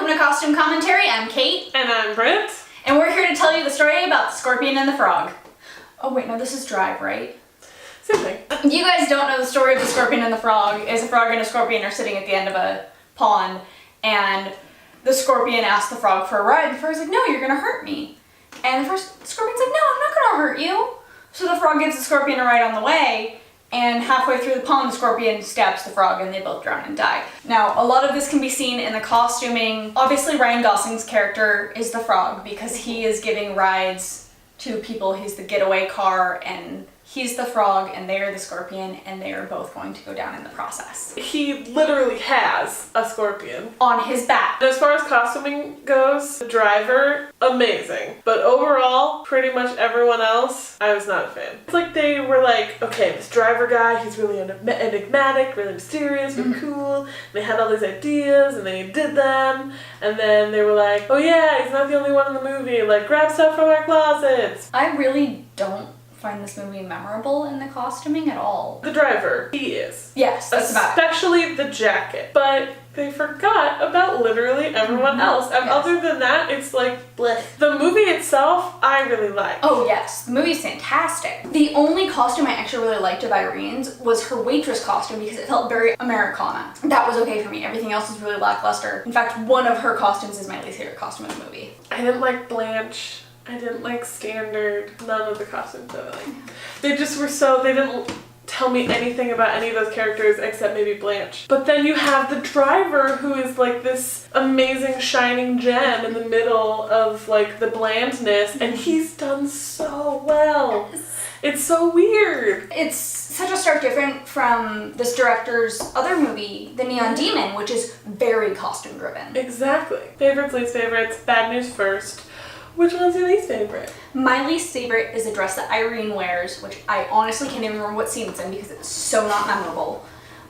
Welcome to Costume Commentary. I'm Kate. And I'm Brit. And we're here to tell you the story about the Scorpion and the Frog. Oh wait, no, this is Drive, right? Same thing. If you guys don't know the story of the Scorpion and the Frog, is a frog and a scorpion are sitting at the end of a pond, and the scorpion asks the frog for a ride. The frog's like, no, you're gonna hurt me. And the scorpion's like, no, I'm not gonna hurt you. So the frog gives the scorpion a ride on the way, and halfway through the pond, the scorpion stabs the frog and they both drown and die. Now, a lot of this can be seen in the costuming. Obviously, Ryan Gosling's character is the frog because he is giving rides to people. He's the getaway car, and he's the frog and they are the scorpion, and they are both going to go down in the process. He literally has a scorpion On his back. As far as costuming goes, the driver, amazing. But overall, pretty much everyone else, I was not a fan. It's like they were like, okay, this driver guy, he's really enigmatic, really mysterious, really cool. And they had all these ideas and they did them. And then they were like, oh yeah, he's not the only one in the movie. Like, grab stuff from our closets. I really don't find this movie memorable in the costuming at all. The driver, he is. Yes, that's about it. Especially the jacket. But they forgot about literally everyone else. And other than that, it's like, bleh. The movie itself, I really like. Oh yes, the movie's fantastic. The only costume I actually really liked of Irene's was her waitress costume because it felt very Americana. That was okay for me. Everything else was really lackluster. In fact, one of her costumes is my least favorite costume in the movie. I didn't like Blanche. I didn't like Standard. None of the costumes I liked. They just were so, they didn't tell me anything about any of those characters except maybe Blanche. But then you have the driver who is like this amazing shining gem in the middle of like the blandness, and he's done so well. Yes. It's so weird. It's such a stark difference from this director's other movie, The Neon Demon, which is very costume driven. Exactly. Favorites, least favorites, bad news first. Which one's your least favorite? My least favorite is a dress that Irene wears, which I honestly can't even remember what scene it's in because it's so not memorable.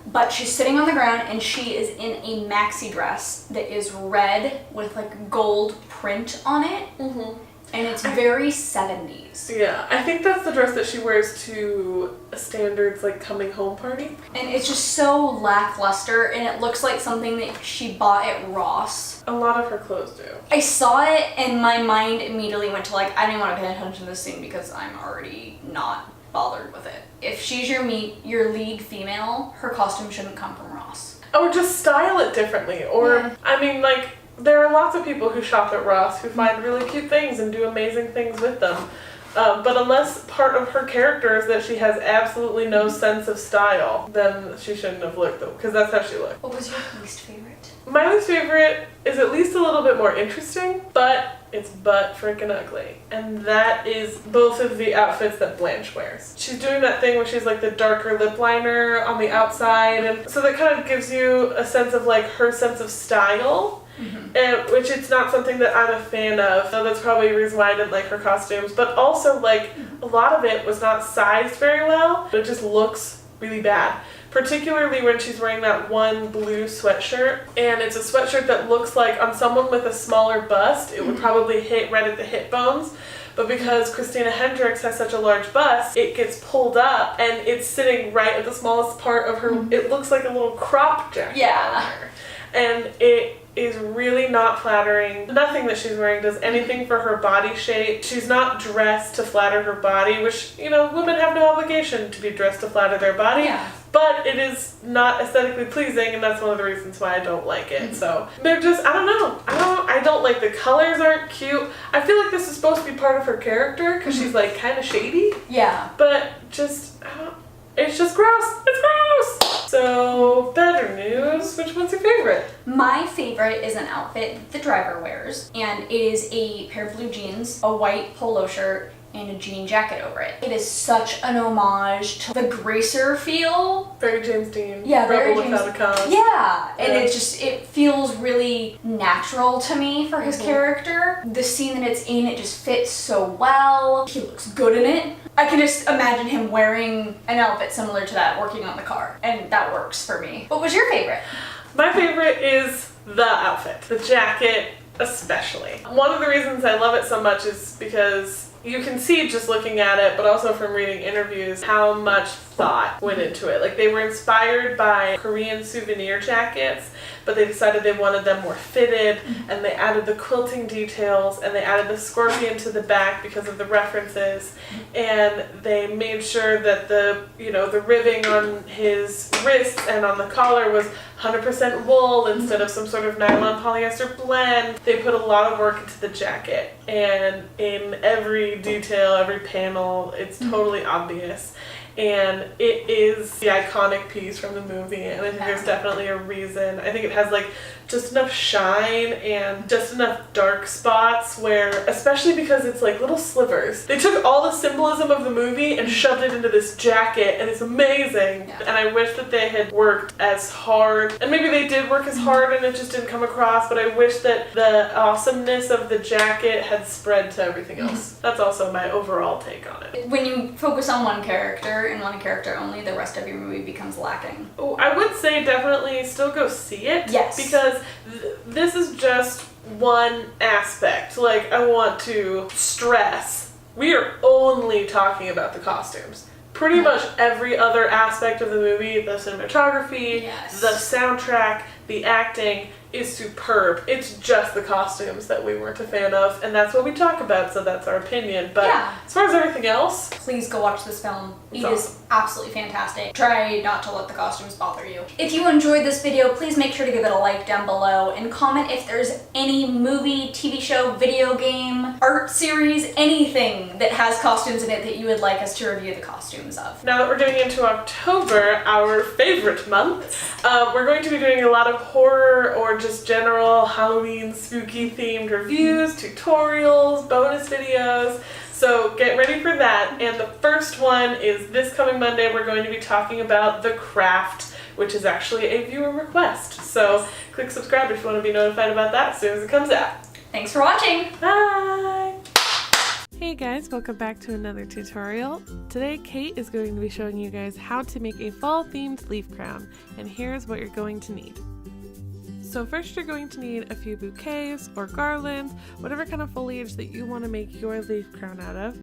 But she's sitting on the ground and she is in a maxi dress that is red with like gold print on it. Mm-hmm. And it's very 70s. Yeah, I think that's the dress that she wears to a Standard's like coming home party. And it's just so lackluster, and it looks like something that she bought at Ross. A lot of her clothes do. I saw it and my mind immediately went to like, I didn't want to pay attention to this scene because I'm already not bothered with it. If she's your lead female, her costume shouldn't come from Ross. Or just style it differently. Or, yeah. I mean, like, there are lots of people who shop at Ross who find really cute things and do amazing things with them. But unless part of her character is that she has absolutely no sense of style, then she shouldn't have looked them, because that's how she looked. What was your least favorite? My least favorite is at least a little bit more interesting, but it's butt freaking ugly. And that is both of the outfits that Blanche wears. She's doing that thing where she's like the darker lip liner on the outside, and so that kind of gives you a sense of like her sense of style. Mm-hmm. Which it's not something that I'm a fan of, so that's probably a reason why I didn't like her costumes. But also, like, a lot of it was not sized very well. It just looks really bad. Particularly when she's wearing that one blue sweatshirt. And it's a sweatshirt that looks like on someone with a smaller bust, it would probably hit right at the hip bones. But because Christina Hendricks has such a large bust, it gets pulled up and it's sitting right at the smallest part of her. Mm-hmm. It looks like a little crop jacket on her. And it is really not flattering. Nothing that she's wearing does anything for her body shape. She's not dressed to flatter her body, which, you know, women have no obligation to be dressed to flatter their body. Yeah. But it is not aesthetically pleasing, and that's one of the reasons why I don't like it. So they're just, I don't know. I don't like the colors aren't cute. I feel like this is supposed to be part of her character because she's like kind of shady. Yeah. But just, it's just gross. It's gross. So, better news. Which one's your favorite? My favorite is an outfit the driver wears, and it is a pair of blue jeans, a white polo shirt, and a jean jacket over it. It is such an homage to the Gracer feel. Very James Dean. Yeah, very Rebel Without a Cause. Yeah, and it feels really natural to me for his character. The scene that it's in, it just fits so well. He looks good in it. I can just imagine him wearing an outfit similar to that working on the car, and that works for me. What was your favorite? My favorite is the outfit, the jacket especially. One of the reasons I love it so much is because you can see just looking at it, but also from reading interviews, how much thought went into it. Like, they were inspired by Korean souvenir jackets, but they decided they wanted them more fitted, and they added the quilting details, and they added the scorpion to the back because of the references, and they made sure that the ribbing on his wrists and on the collar was 100% wool instead of some sort of nylon polyester blend. They put a lot of work into the jacket, and in every detail, every panel, it's totally obvious. And it is the iconic piece from the movie, and I think there's definitely a reason. I think it has like just enough shine and just enough dark spots where, especially because it's like little slivers, they took all the symbolism of the movie and shoved it into this jacket, and it's amazing. And I wish that they had worked as hard, and maybe they did work as hard and it just didn't come across, but I wish that the awesomeness of the jacket had spread to everything else. That's also my overall take on it. When you focus on one character and one character only, the rest of your movie becomes lacking. Oh, I would say definitely still go see it. Yes. Because this is just one aspect. Like, I want to stress, we are only talking about the costumes. Pretty much every other aspect of the movie, the cinematography, the soundtrack, the acting, is superb. It's just the costumes that we weren't a fan of, and that's what we talk about, so that's our opinion. But as far as everything else, please go watch this film. It is absolutely fantastic. Try not to let the costumes bother you. If you enjoyed this video, please make sure to give it a like down below and comment if there's any movie, TV show, video game, art series, anything that has costumes in it that you would like us to review the costumes of. Now that we're getting into October, our favorite month, we're going to be doing a lot of horror or just general Halloween spooky themed reviews, tutorials, bonus videos. So get ready for that. And the first one is this coming Monday. We're going to be talking about The Craft, which is actually a viewer request. So click subscribe if you want to be notified about that as soon as it comes out. Thanks for watching. Bye. Hey guys, welcome back to another tutorial. Today Kate is going to be showing you guys how to make a fall themed leaf crown, and here's what you're going to need. So first you're going to need a few bouquets or garlands, whatever kind of foliage that you want to make your leaf crown out of.